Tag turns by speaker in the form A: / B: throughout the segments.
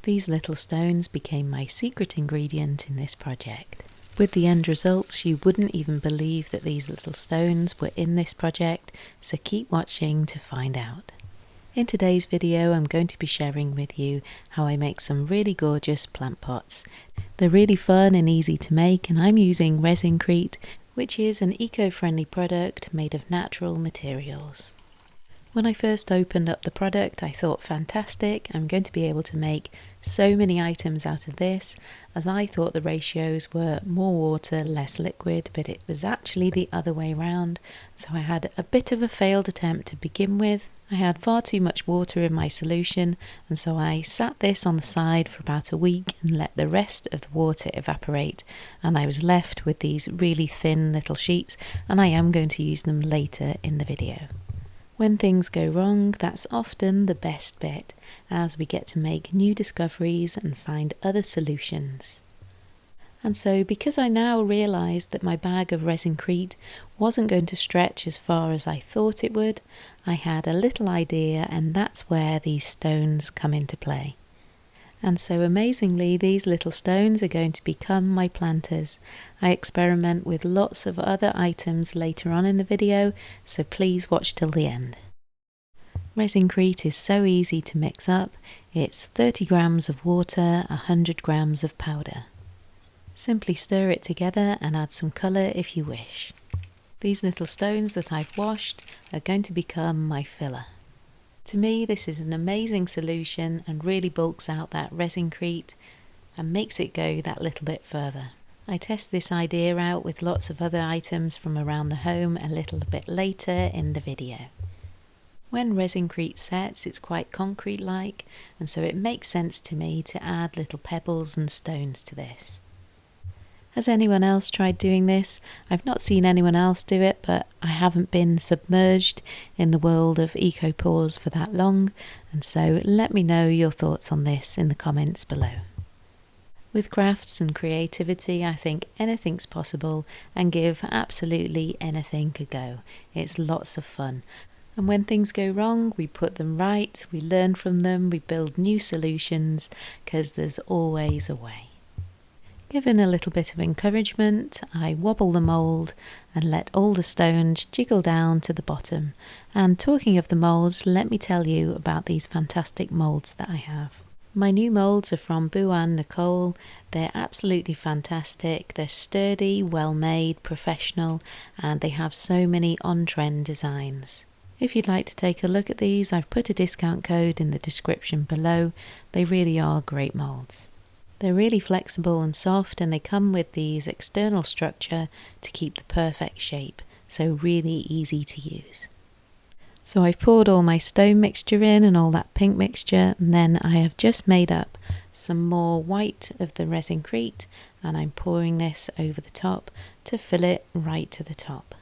A: These little stones became my secret ingredient in this project. With the end results, you wouldn't even believe that these little stones were in this project, so keep watching to find out. In today's video, I'm going to be sharing with you how I make some really gorgeous plant pots. They're really fun and easy to make, and I'm using ResinCrete, which is an eco-friendly product made of natural materials. When I first opened up the product, I thought, fantastic, I'm going to be able to make so many items out of this, as I thought the ratios were more water, less liquid, but it was actually the other way around. So I had a bit of a failed attempt to begin with. I had far too much water in my solution, and so I sat this on the side for about a week and let the rest of the water evaporate, and I was left with these really thin little sheets, and I am going to use them later in the video. When things go wrong, that's often the best bit, as we get to make new discoveries and find other solutions. And so, because I now realised that my bag of ResinCrete wasn't going to stretch as far as I thought it would, I had a little idea, and that's where these stones come into play. And so amazingly, these little stones are going to become my planters. I experiment with lots of other items later on in the video, so please watch till the end. ResinCrete is so easy to mix up. It's 30 grams of water, 100 grams of powder. Simply stir it together and add some colour if you wish. These little stones that I've washed are going to become my filler. To me, this is an amazing solution and really bulks out that ResinCrete and makes it go that little bit further. I test this idea out with lots of other items from around the home a little bit later in the video. When ResinCrete sets, it's quite concrete-like, and so it makes sense to me to add little pebbles and stones to this. Has anyone else tried doing this? I've not seen anyone else do it, but I haven't been submerged in the world of eco-pores for that long, and so let me know your thoughts on this in the comments below. With crafts and creativity, I think anything's possible, and give absolutely anything a go. It's lots of fun. And when things go wrong, we put them right, we learn from them, we build new solutions, because there's always a way. Given a little bit of encouragement, I wobble the mould and let all the stones jiggle down to the bottom. And talking of the moulds, let me tell you about these fantastic moulds that I have. My new moulds are from Buan Nicole. They're absolutely fantastic. They're sturdy, well made, professional, and they have so many on-trend designs. If you'd like to take a look at these, I've put a discount code in the description below. They really are great moulds. They're really flexible and soft, and they come with these external structure to keep the perfect shape, so really easy to use. So I've poured all my stone mixture in and all that pink mixture, and then I have just made up some more white of the ResinCrete, and I'm pouring this over the top to fill it right to the top.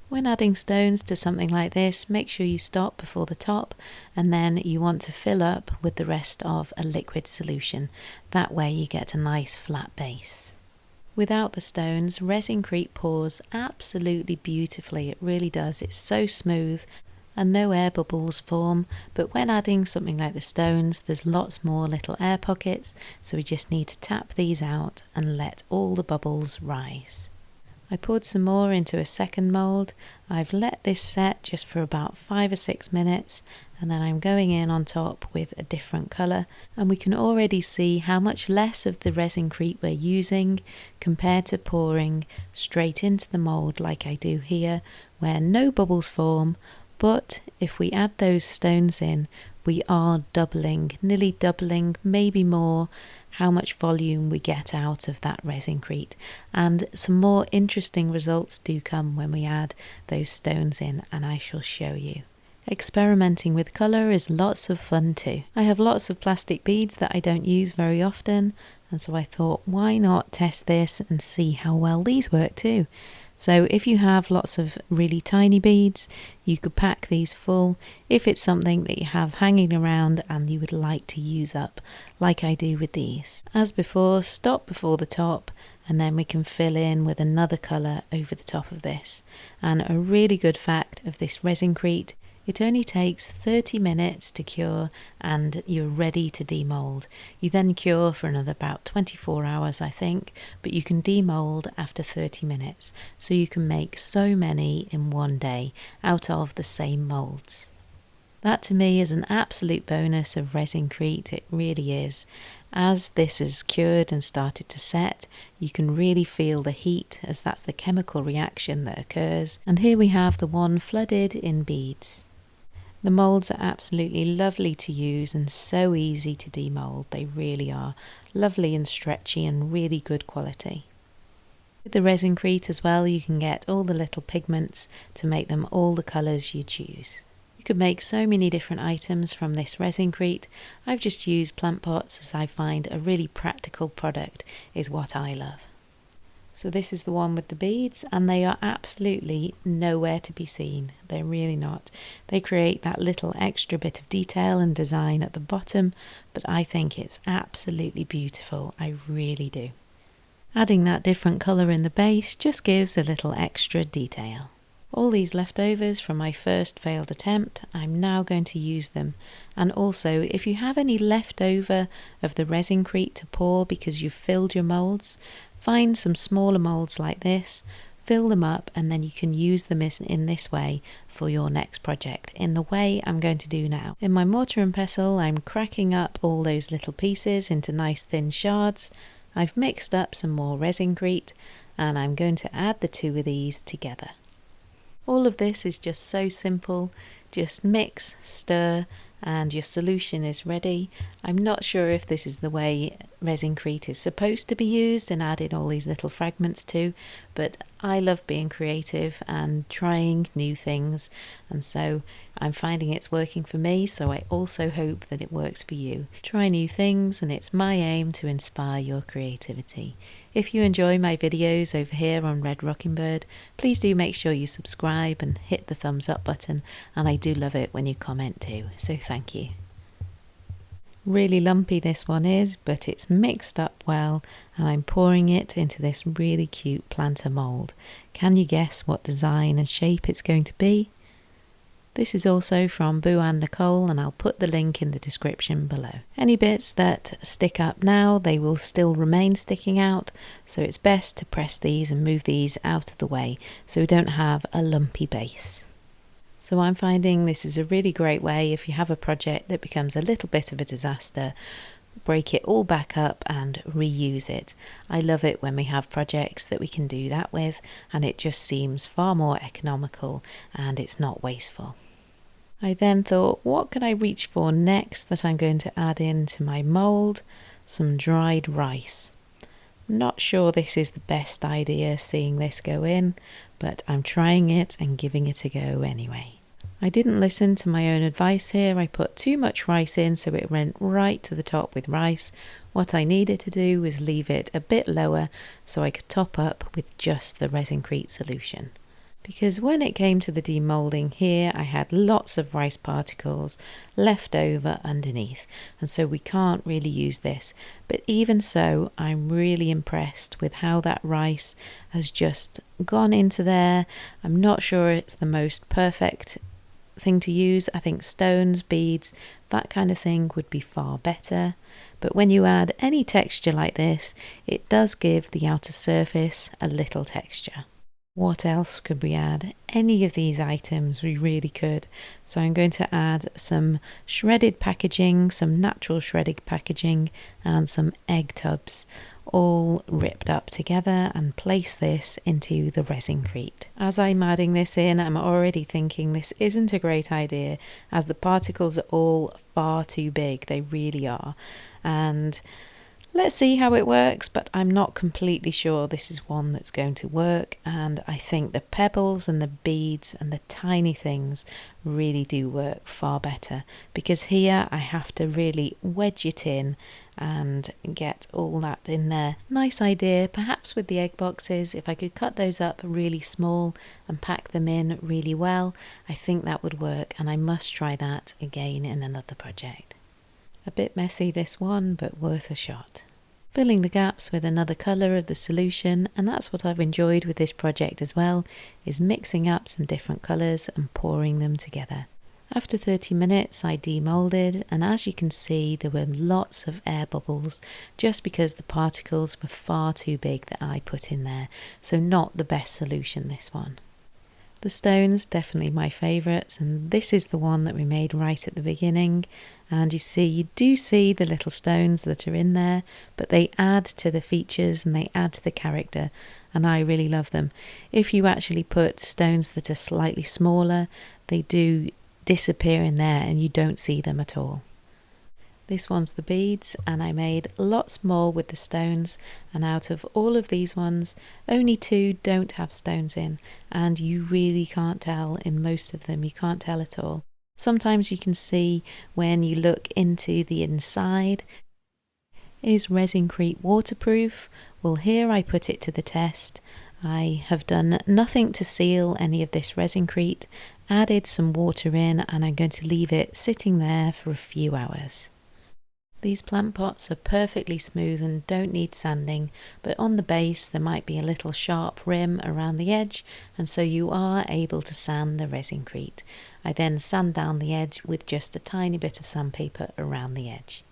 A: When adding stones to something like this, make sure you stop before the top, and then you want to fill up with the rest of a liquid solution. That way you get a nice flat base. Without the stones, ResinCrete pours absolutely beautifully. It really does. It's so smooth and no air bubbles form, but when adding something like the stones, there's lots more little air pockets, so we just need to tap these out and let all the bubbles rise. I poured some more into a second mould. I've let this set just for about 5 or 6 minutes, and then I'm going in on top with a different colour, and we can already see how much less of the ResinCrete we're using compared to pouring straight into the mould like I do here, where no bubbles form. But if we add those stones in, we are doubling, nearly doubling, maybe more, how much volume we get out of that ResinCrete. And some more interesting results do come when we add those stones in, and I shall show you. Experimenting with colour is lots of fun too. I have lots of plastic beads that I don't use very often, and so I thought, why not test this and see how well these work too. So if you have lots of really tiny beads, you could pack these full if it's something that you have hanging around and you would like to use up, like I do with these. As before, stop before the top, and then we can fill in with another colour over the top of this. And a really good fact of this ResinCrete It only takes 30 minutes to cure and you're ready to demold. You then cure for another about 24 hours, I think, but you can demold after 30 minutes. So you can make so many in one day out of the same moulds. That to me is an absolute bonus of ResinCrete, it really is. As this is cured and started to set, you can really feel the heat as that's the chemical reaction that occurs. And here we have the one flooded in beads. The moulds are absolutely lovely to use and so easy to demold. They really are lovely and stretchy and really good quality. With the ResinCrete as well, you can get all the little pigments to make them all the colours you choose. You could make so many different items from this ResinCrete. I've just used plant pots as I find a really practical product is what I love. So this is the one with the beads, and they are absolutely nowhere to be seen. They're really not. They create that little extra bit of detail and design at the bottom, but I think it's absolutely beautiful. I really do. Adding that different colour in the base just gives a little extra detail. All these leftovers from my first failed attempt, I'm now going to use them. And also, if you have any leftover of the ResinCrete to pour because you've filled your moulds, find some smaller moulds like this, fill them up, and then you can use them in this way for your next project, in the way I'm going to do now. In my mortar and pestle, I'm cracking up all those little pieces into nice thin shards. I've mixed up some more ResinCrete, and I'm going to add the two of these together. All of this is just so simple, just mix, stir, and your solution is ready. I'm not sure if this is the way ResinCrete is supposed to be used and adding all these little fragments to, but I love being creative and trying new things, and so I'm finding it's working for me, so I also hope that it works for you. Try new things, and it's my aim to inspire your creativity. If you enjoy my videos over here on Red Rocking Bird, please do make sure you subscribe and hit the thumbs up button, and I do love it when you comment too, so thank you. Really lumpy this one is, but it's mixed up well, and I'm pouring it into this really cute planter mould. Can you guess what design and shape it's going to be? This is also from Boo and Nicole, and I'll put the link in the description below. Any bits that stick up now, they will still remain sticking out, so it's best to press these and move these out of the way so we don't have a lumpy base. So I'm finding this is a really great way if you have a project that becomes a little bit of a disaster, break it all back up and reuse it. I love it when we have projects that we can do that with, and it just seems far more economical and it's not wasteful. I then thought, what can I reach for next that I'm going to add into my mould? Some dried rice. Not sure this is the best idea seeing this go in, but I'm trying it and giving it a go anyway. I didn't listen to my own advice here. I put too much rice in, so it went right to the top with rice. What I needed to do was leave it a bit lower so I could top up with just the ResinCrete solution. Because when it came to the demolding here, I had lots of rice particles left over underneath, and so we can't really use this. But even so, I'm really impressed with how that rice has just gone into there. I'm not sure it's the most perfect thing to use. I think stones, beads, that kind of thing would be far better. But when you add any texture like this, it does give the outer surface a little texture. What else could we add? Any of these items we really could. So I'm going to add some shredded packaging, some natural shredded packaging, and some egg tubs, all ripped up together, and place this into the ResinCrete. As I'm adding this in, I'm already thinking this isn't a great idea, as the particles are all far too big. They really are. And let's see how it works, but I'm not completely sure this is one that's going to work, and I think the pebbles and the beads and the tiny things really do work far better, because here I have to really wedge it in and get all that in there. Nice idea, perhaps with the egg boxes, if I could cut those up really small and pack them in really well, I think that would work, and I must try that again in another project. A bit messy this one, but worth a shot. Filling the gaps with another colour of the solution, and that's what I've enjoyed with this project as well, is mixing up some different colours and pouring them together. After 30 minutes I demolded, and as you can see there were lots of air bubbles just because the particles were far too big that I put in there, so not the best solution, this one. The stones, definitely my favourites, and this is the one that we made right at the beginning, and you do see the little stones that are in there, but they add to the features and they add to the character, and I really love them. If you actually put stones that are slightly smaller, they do disappear in there and you don't see them at all. This one's the beads, and I made lots more with the stones, and out of all of these ones only 2 don't have stones in, and you really can't tell in most of them, you can't tell at all. Sometimes you can see when you look into the inside. Is ResinCrete waterproof? Well, here I put it to the test. I have done nothing to seal any of this ResinCrete, added some water in, and I'm going to leave it sitting there for a few hours. These plant pots are perfectly smooth and don't need sanding, but on the base there might be a little sharp rim around the edge, and so you are able to sand the ResinCrete. I then sand down the edge with just a tiny bit of sandpaper around the edge.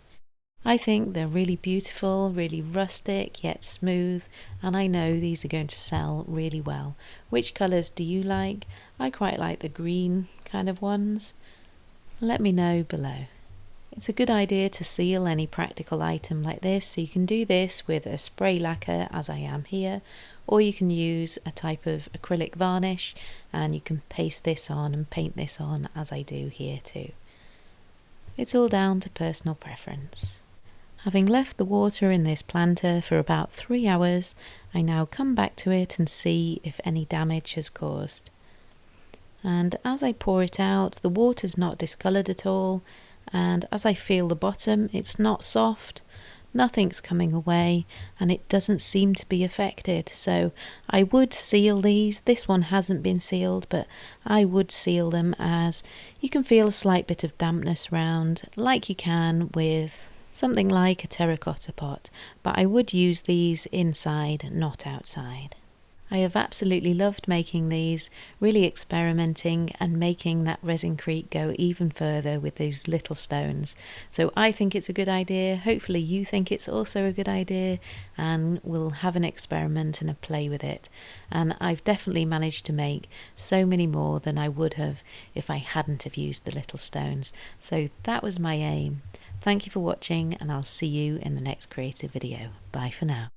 A: I think they're really beautiful, really rustic yet smooth, and I know these are going to sell really well. Which colours do you like? I quite like the green kind of ones. Let me know below. It's a good idea to seal any practical item like this, so you can do this with a spray lacquer as I am here, or you can use a type of acrylic varnish and you can paste this on and paint this on as I do here too. It's all down to personal preference. Having left the water in this planter for about 3 hours, I now come back to it and see if any damage has caused. And as I pour it out, the water's not discoloured at all, and as I feel the bottom, it's not soft, nothing's coming away, and it doesn't seem to be affected. So I would seal these. This one hasn't been sealed, but I would seal them, as you can feel a slight bit of dampness around, like you can with something like a terracotta pot, but I would use these inside, not outside. I have absolutely loved making these, really experimenting and making that ResinCrete go even further with those little stones. So I think it's a good idea. Hopefully you think it's also a good idea, and we'll have an experiment and a play with it. And I've definitely managed to make so many more than I would have if I hadn't have used the little stones. So that was my aim. Thank you for watching, and I'll see you in the next creative video. Bye for now.